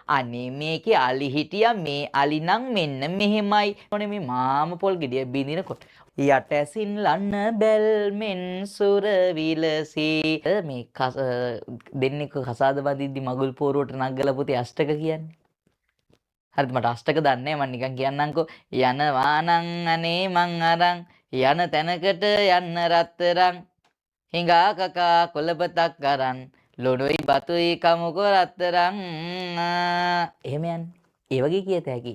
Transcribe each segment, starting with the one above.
අනේ මේකේ අලි හිටියා මේ අලි නම් මෙන්න මෙහෙමයි. ඕනේ මේ මාම පොල් ගෙඩිය බින්දිනකොට යට ඇසින් ලන්න බැල් මෙන් සුර විලසී මේ දෙන්නෙක් කසාද බඳිද්දි මගුල් පෝරුවට නගලා පුතේ අෂ්ටක කියන්නේ. හරිද මට අෂ්ටක දන්නේ මම නිකන් කියන්නම්කෝ යනවා නම් අනේ මං අරන් යන තැනකට යන්න රත්තරන් හිඟා කකා කොළබතක් අරන් ලොඩුයි බතුයි කමුකො රත්තරන් එහෙම යන්නේ. ඒ වගේ කියත හැකි.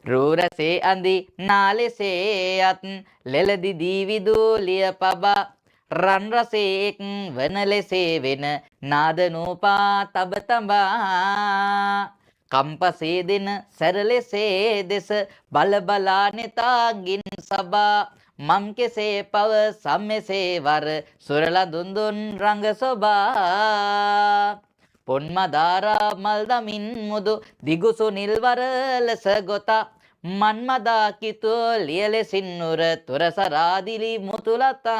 රූරසේ අඳි නාලෙසේ අත් ලෙලදි දීවිදූලිය පබා රන් රසේක් වන ලෙසේ වෙන නාද නූපා තබ තබා කම්පසේ දෙන සැරලෙසේ දෙස බල බලා නෙතාගින් සබා මම් කෙසේ පව සම්මෙසේ වර සුරලා දුන්දුන් රංග සොබා පොන්මදාරා මල් දමින් මුදු දිගුසු නිල්වර ලෙස ගොතා මන්මදා කිතු ලියලෙසින් නුර තුරසරාදිලි මුතුලතා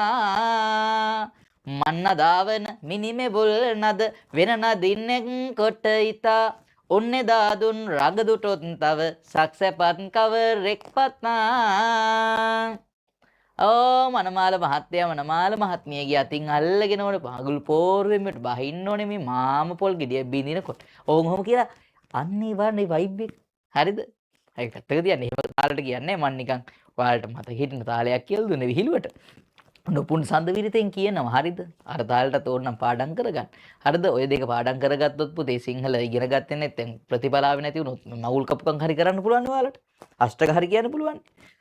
මන්නදාවන මිනිමෙබුල් නද වෙන නදින්නෙක් කොට ඉතා ඔන්නෙදා දුන් රගදුටොත් තව සක්සැපත් කවරෙක් පත්නා මනමාල මහත්තයා මනමාල මහත්මියගේ අතින් අල්ලගෙන ඕනේ පාගුල් පෝරුවෙමට බහින්න ඕනේ මේ මාම පොල් ගෙඩිය බින්දිනකොට. ඔහොම කියලා අනිවාර්යයි වයිබ් එක. හරිද? ඒක පැත්තක තියන්න. එහෙම තාලෙට කියන්නේ මම නිකන් ඔයාලට මතක හිටින තාලයක් කියලා දුන්නේ විහිළුවට. නොපුන් සඳවිරිතෙන් කියනවා. හරිද? අර තාලෙට ඕනනම් පාඩම් කරගන්න. හරිද? ඔය දෙක පාඩම් කරගත්තොත් පුතේ සිංහල ඉගෙන ගත්තේ නැත්නම් ප්‍රතිඵලාව නැති වුණොත් මවුල් කපුකම් හරි කරන්න පුළුවන් ඔයාලට. අෂ්ටක හරි කියන්න පුළුවන්.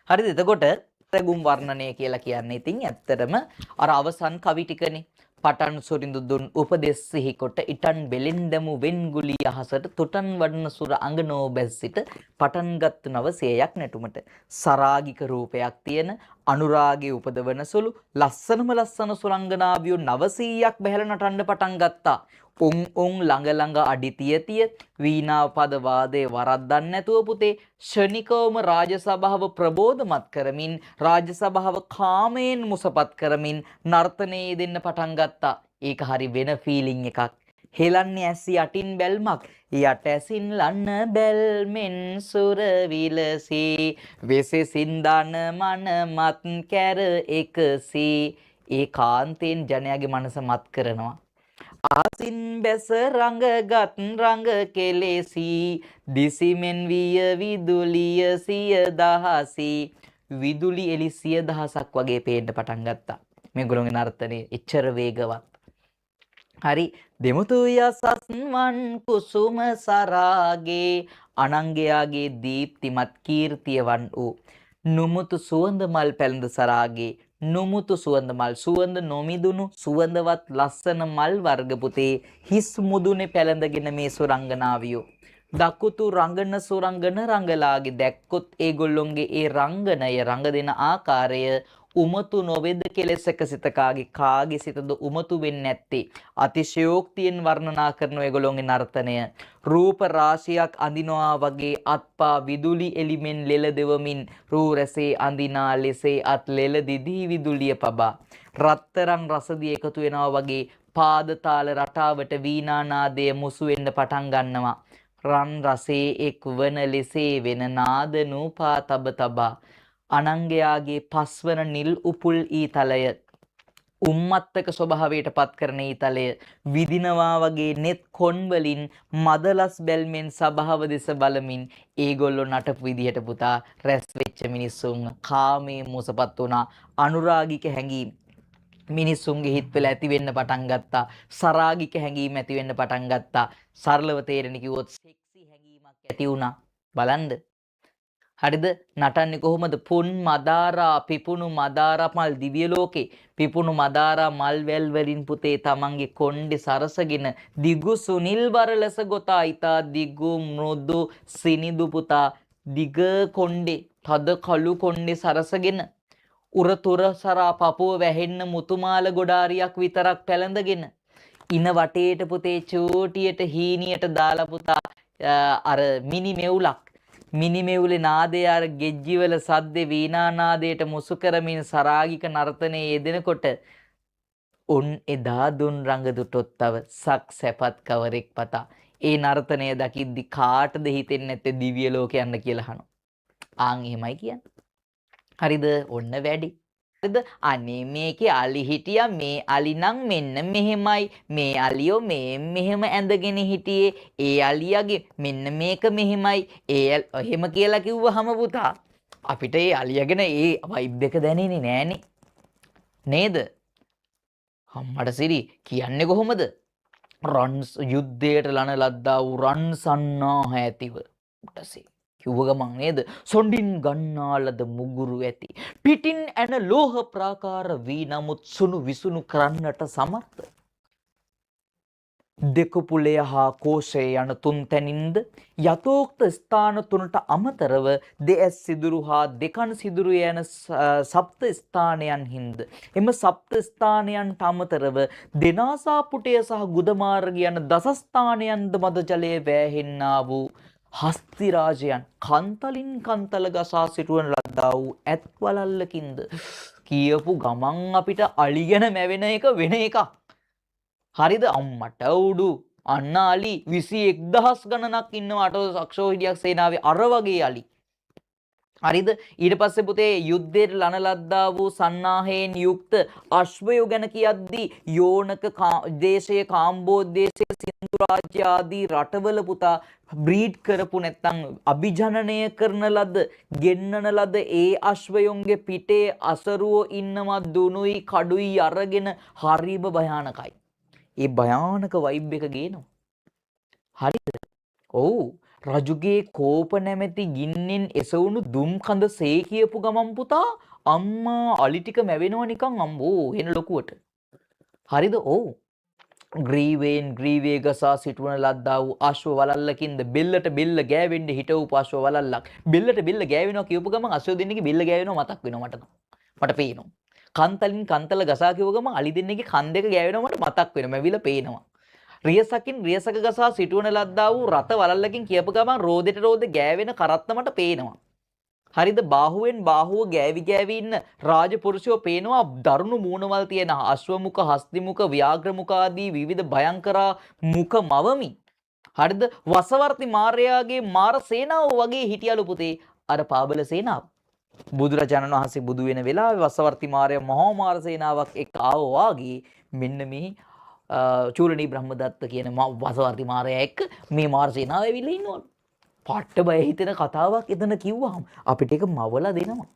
හරිද? එතකොට ගුම් වර්ණනය කියලා කියන්නේ ඉතින් ඇත්තටම අර අවසන් කවි ටිකනේ. පටන් සොරිඳු දුන් උපදෙස් සිහි කොට ඉටන් බෙලෙන්දමු වෙන්ගුලි අහසට තුටන් වඩන සුර අඟනෝ බැස්සිට පටන් ගත්තු නවසේයක් නැටුමට සරාගික රූපයක් තියෙන අනුරාගයේ උපදවන සුළු ලස්සනම ලස්සන සුරංගනාවියෝ 900ක් බහැලා නටන්න පටන් ගත්තා. උන් ළඟ ළඟ අඩි තිය වීණා පද වාදේ වරද්දන්න නැතුව පුතේ ෂණිකවම රාජසභාව ප්‍රබෝධමත් කරමින් රාජසභාව කාමයෙන් මුසපත් කරමින් නර්තනයේ දෙන්න පටන් ගත්තා. ඒක හරි වෙන ෆීලිං එකක්. හෙලන්නේ ඇස් යටින් බැල්මක් යට ඇසින් ලන්න බැල් මෙන් සුර විලසී වෙසෙසින් දන මන මත් කැර එකසී ඒ කාන්තෙන් ජනයාගේ මනස මත් කරනවා. ආසින් බැස රංගගත් රංග කෙලෙසී දිසිමෙන් විය විදුලිය සිය දහසී විදුලි එලි 100,000ක් වගේ පේන්න පටන් ගත්තා. මේගොල්ලෝගේ නර්තනයේ එච්චර වේගවත්. හරි දෙමුතු යසස්වන් කුසුම සරාගේ අනංගයාගේ දීප්තිමත් කීර්තියවන් වූ නුමුතු සුවඳ මල් පැළඳ සරාගේ නුමුතු සුවඳ මල් සුවඳ නොමිදුණු සුවඳවත් ලස්සන මල් වර්ග පුතේ හිස් මුදුනේ පැළඳගෙන මේ සුරංගනාවියෝ දකුතු රංගන සුරංගන රංගලාගේ දැක්කොත් ඒගොල්ලොන්ගේ ඒ රංගනය රංග දෙන ආකාරය උමතු නොවේද කෙලෙසක සිතකාගේ කාගේ සිතද උමතු වෙන්නේ නැත්තේ අතිශයෝක්තියෙන් වර්ණනා කරන ඒගොල්ලොන්ගේ නර්තනය රූප රාශියක් අඳිනවා වගේ අත්පා විදුලි එලිමෙන් ලෙල දෙවමින් රූ රැසේ අඳිනා ලෙසේ අත් ලෙල දිදී විදුලිය පබා රත්තරන් රසදිය එකතු වෙනවා වගේ පාද තාල රටාවට වීණා නාදය මුසු වෙන්න පටන් ගන්නවා රන් රසේ එක් වන ලෙසේ වෙන නාද නූපා තබ තබා අනංගයාගේ පස්වන නිල් උපුල් ඊතලය උම්මත්තක ස්වභාවයට පත් කරන ඊතලය විදිනවා වගේ net කොන් වලින් මදලස් බැල්මෙන් සභාව දෙස බලමින් ඒගොල්ලෝ නටපු විදියට පුතා රැස් වෙච්ච මිනිස්සුන් කාමයේ මොසපත් වුණා අනුරාගික හැඟීම් මිනිස්සුන්ගේ හිත්වල ඇති වෙන්න පටන් ගත්තා සරාගික හැඟීම් ඇති වෙන්න පටන් ගත්තා සරලව තේරෙන්න කිව්වොත් සෙක්සි හැඟීමක් ඇති වුණා බලන්න හරිද නටන්නේ කොහොමද පුන් මදාරා පිපුණු මදාරා මල් දිව්‍ය ලෝකේ පිපුණු මදාරා මල් වැල් වලින් පුතේ තමන්ගේ කොණ්ඩේ සරසගෙන දිගු සුනිල්වර ලෙස ගොතා ඊතා දිගු මෘදු සිනිදු පුතා දිග කොණ්ඩේ තද කළු කොණ්ඩේ සරසගෙන උරතුර සරා පපුව වැහෙන්න මුතුමාල ගොඩාරියක් විතරක් පැලඳගෙන ඉන වටේට පුතේ චූටියට හීනියට දාලා පුතා අර මිනි මෙවුලක් මිනි මෙවුලේ නාදය අර ගෙජ්ජිවල සද්දේ වීණා නාදයට මුසු කරමින් සරාගික නර්තනයේ යෙදෙනකොට උන් එදා දුන් රඟ දුටොත් තව සක් සැපත් කවරෙක් පතා ඒ නර්තනය දකිද්දි කාටද හිතෙන්නේ නැත්තේ දිව්‍ය ලෝකේ යන්න කියලා අහනවා. ආන් එහෙමයි කියන්නේ. හරිද? ඔන්න වැඩි. හරිද? අනේ මේකේ අලි හිටියා මේ අලි නම් මෙන්න මෙහෙමයි. මේ අලියෝ මෙහෙම ඇඳගෙන හිටියේ. ඒ අලියාගේ මෙන්න මේක මෙහෙමයි. එහෙම කියලා කිව්වහම පුතා අපිට ඒ අලියාගෙන ඒ වයිබ් එක දැනෙන්නේ නෑනේ. නේද? අම්මට සිරි කියන්නේ කොහොමද? යුද්ධයට ලන ලද්දා වූ රන් සන්නාහ ඇතිව ටසේ කිව්ව ගමන් නේද සොඬින් ගන්නාලද මුගුරු ඇති පිටින් ඇන ලෝහ ප්‍රාකාර වී නමුත් සුණු විසුණු කරන්නට සමර්ථ දෙකුපුලය හා කෝෂය යන තුන් තැනින්ද යතෝක්ත ස්ථාන තුනට අමතරව දෙඇස් සිදුරු හා දෙකන් සිදුරු යන සප්ත ස්ථානයන් හින්ද එම සප්ත ස්ථානයන්ට අමතරව දෙනාසා පුටය සහ ගුදමාර්ග යන දසස්ථානයන්ද මද ජලය වෑහෙන්නා වූ හස්ති රාජයන් කන්තලින් කන්තල ගසා සිටුවන ලද්දා වූ ඇත් වලල්ලකින්ද කියපු ගමන් අපිට අලිගෙන මැවෙන එක වෙන එකක්. හරිද අම්මට උඩු අන්න අලි 21000 ගණනක් ඉන්නවා අට අක්ෂෝහිඩියක් සේනාවේ අර වගේ අලි. හරිද ඊට පස්සේ පුතේ යුද්ධයට ලන ලද්දා වූ සන්නාහයෙන් යුක්ත අශ්වයෝ ගැන කියද්දී යෝනක දේශයේ කාම්බෝජ දේශයේ සින්දු රාජ්‍ය ආදී රටවල පුතා බ්‍රීඩ් කරපු නැත්නම් අභිජනනය කරන ලද ගෙන්නන ලද ඒ අශ්වයොන්ගේ පිටේ අසරුවෝ ඉන්නවා දුනුයි කඩුයි අරගෙන හරිම භයානකයි. ඒ භයානක වයිබ් එක ගේනවා. හරිද? ඔව් රජුගේ කෝප නැමැති ගින්නෙන් එසවුණු දුම් කඳ සේ කියපු ගමන් පුතා අම්මා අලි ටික මැවෙනවා නිකන් අම්බෝ එන ලොකුවට. හරිද? ඔව් ග්‍රීවයෙන් ග්‍රීවේ ගසා සිටුවන ලද්දා වූ අශ්ව වලල්ලකින්ද බෙල්ලට බෙල්ල ගෑවෙන්න හිටවපු අශ්ව වලල්ලක්. බෙල්ලට බෙල්ල ගෑවෙනවා කියපු ගමන් අශ්ව දෙන්නගේ බෙල්ල ගෑවෙනවා මතක් වෙනවා මට. මට පේනවා. කන්තලින් කන්තල ගසා කිව්ව ගමන් අලි දෙන්නගේ කන් දෙක ගෑවෙනවා මට මතක් වෙනවා. මැවිලා පේනවා. රියසකින් රියසක ගසා සිටුවන ලද්දා වූ රත වලල්ලකින් කියපු ගමන් රෝදෙට රෝද ගෑවෙන කරත්ත මට පේනවා. හරිද? බාහුවෙන් බාහුව ගෑවි ගෑවි ඉන්න රාජපුරුෂයෝ පේනවා දරුණු මූණවල් තියෙන අශ්වමුඛ, හස්තිමුඛ, ව්‍යාඝ්‍රමුඛ ආදී විවිධ භයංකර මුඛ මවමි. හරිද? වසවර්ති මාර්යාගේ මාර සේනාව වගේ හිටියලු පුතේ අර පාබල සේනාව. බුදුරජාණන් වහන්සේ බුදු වෙන වෙලාවේ වසවර්ති මාර්යා මහා මාර සේනාවක් එක්ක ආවා වාගේ මෙන්න මේ චූලනී බ්‍රහ්මදත්ත කියන වසවර්ති මාරයා එක්ක මේ මාර සේනාව ඇවිල්ලා ඉන්නවලු. පට්ට බය හිතෙන කතාවක් එතන කිව්වහම අපිට ඒක මවලා දෙනවා.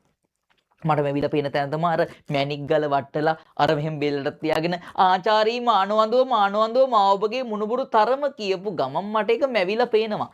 මට මැවිලා පේන තැන තමයි අර මැණික් ගල වට්ටලා අර මෙහෙම බෙල්ලට තියාගෙන ආචාරී මානවන්දෝ මාව ඔබගේ මුණුබුරු තරම කියපු ගමන් මට ඒක මැවිලා පේනවා.